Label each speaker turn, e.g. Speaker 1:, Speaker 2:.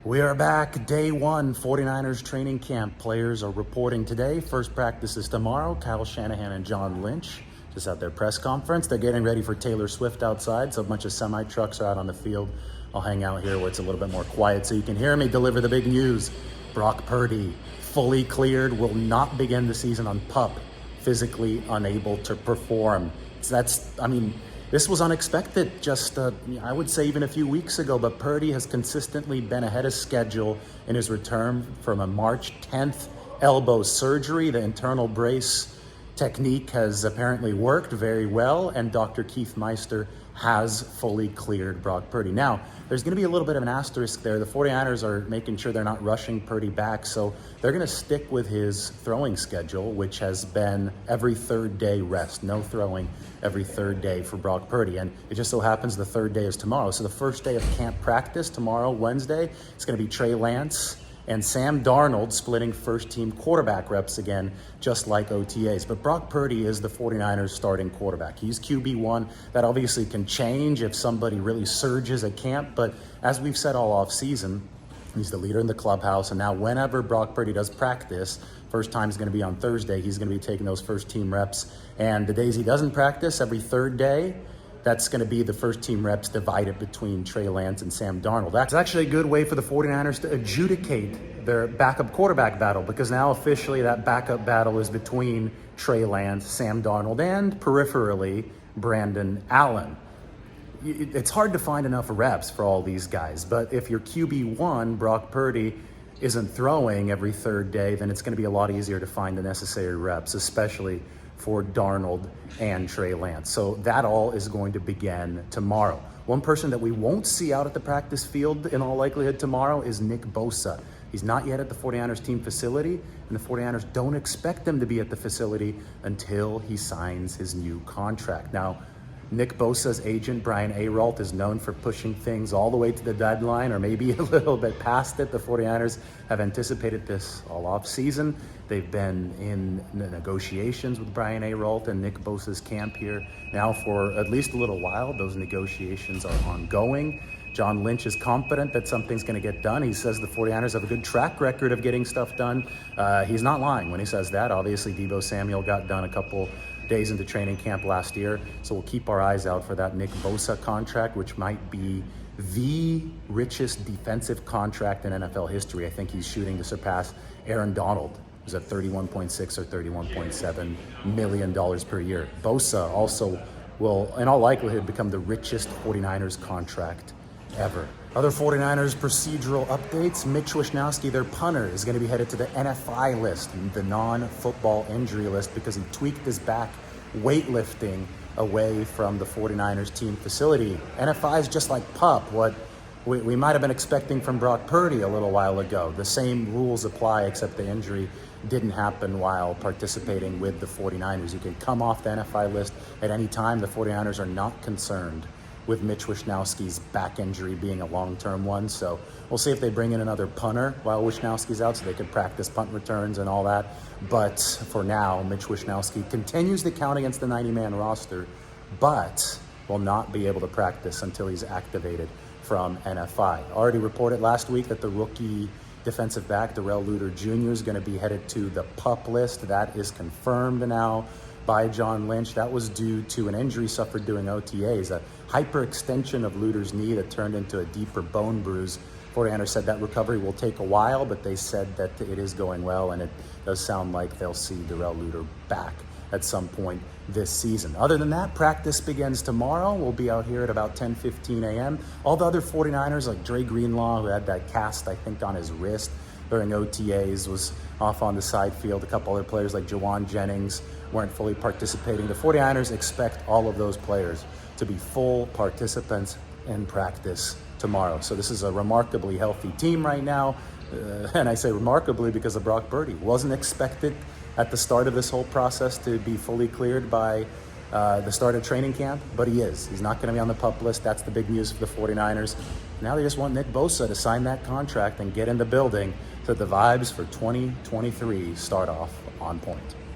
Speaker 1: We are back, day one, 49ers training camp. Players are reporting today. First practice is tomorrow. Kyle Shanahan and John Lynch just at their press conference. They're getting ready for Taylor Swift outside, so a bunch of semi-trucks are out on the field. I'll hang out here where it's a little bit more quiet so you can hear me deliver the big news. Brock Purdy, fully cleared, will not begin the season on PUP, physically unable to perform. So this was unexpected just, I would say even a few weeks ago, but Purdy has consistently been ahead of schedule in his return from a March 10th elbow surgery. The internal brace technique has apparently worked very well, and Dr. Keith Meister has fully cleared Brock Purdy. Now, there's going to be a little bit of an asterisk there. The 49ers are making sure they're not rushing Purdy back, so they're going to stick with his throwing schedule, which has been every third day rest. No throwing every third day for Brock Purdy, and it just so happens the third day is tomorrow. So the first day of camp practice tomorrow, Wednesday, it's going to be Trey Lance and Sam Darnold splitting first-team quarterback reps again, just like OTAs. But Brock Purdy is the 49ers starting quarterback. He's QB1. That obviously can change if somebody really surges at camp, but as we've said all off-season, he's the leader in the clubhouse, and now whenever Brock Purdy does practice, first time is going to be on Thursday, he's going to be taking those first-team reps, and the days he doesn't practice, every third day, that's going to be the first team reps divided between Trey Lance and Sam Darnold. That's actually a good way for the 49ers to adjudicate their backup quarterback battle, because now officially that backup battle is between Trey Lance, Sam Darnold, and peripherally Brandon Allen. It's hard to find enough reps for all these guys, but if your QB1, Brock Purdy, isn't throwing every third day, then it's going to be a lot easier to find the necessary reps, especially for Darnold and Trey Lance. So that all is going to begin tomorrow. One person that we won't see out at the practice field in all likelihood tomorrow is Nick Bosa. He's not yet at the 49ers team facility, and the 49ers don't expect him to be at the facility until he signs his new contract. Now, Nick Bosa's agent, Brian Ayrault, is known for pushing things all the way to the deadline or maybe a little bit past it. The 49ers have anticipated this all off season. They've been in negotiations with Brian Ayrault and Nick Bosa's camp here now for at least a little while. Those negotiations are ongoing. John Lynch is confident that something's going to get done. He says the 49ers have a good track record of getting stuff done. He's not lying when he says that. Obviously, Deebo Samuel got done a couple days into training camp last year, so we'll keep our eyes out for that Nick Bosa contract, which might be the richest defensive contract in NFL history. I think he's shooting to surpass Aaron Donald, who's at $31.6 or $31.7 million per year. Bosa also will, in all likelihood, become the richest 49ers contract ever. Other 49ers procedural updates. Mitch Wishnowsky, their punter, is going to be headed to the NFI list, the non-football injury list, because he tweaked his back weightlifting away from the 49ers team facility. NFI is just like PUP, what we might have been expecting from Brock Purdy a little while ago. The same rules apply, except the injury didn't happen while participating with the 49ers. You can come off the NFI list at any time. The 49ers are not concerned with Mitch Wishnowsky's back injury being a long-term one. So we'll see if they bring in another punter while Wishnowsky's out so they could practice punt returns and all that. But for now, Mitch Wishnowsky continues to count against the 90-man roster, but will not be able to practice until he's activated from NFI. Already reported last week that the rookie defensive back, Darrell Luter Jr., is going to be headed to the PUP list. That is confirmed now by John Lynch. That was due to an injury suffered during OTAs, a hyperextension of Luter's knee that turned into a deeper bone bruise. 49ers said that recovery will take a while, but they said that it is going well, and it does sound like they'll see Darrell Luter back at some point this season. Other than that, practice begins tomorrow. We'll be out here at about 10:15 a.m. All the other 49ers, like Dre Greenlaw, who had that cast, I think, on his wrist during OTAs, was off on the side field. A couple other players like Jawan Jennings weren't fully participating. The 49ers expect all of those players to be full participants in practice tomorrow. So this is a remarkably healthy team right now. And I say remarkably because of Brock Purdy. Wasn't expected at the start of this whole process to be fully cleared by the start of training camp, but he is. He's not going to be on the PUP list. That's the big news for the 49ers. Now they just want Nick Bosa to sign that contract and get in the building so the vibes for 2023 start off on point.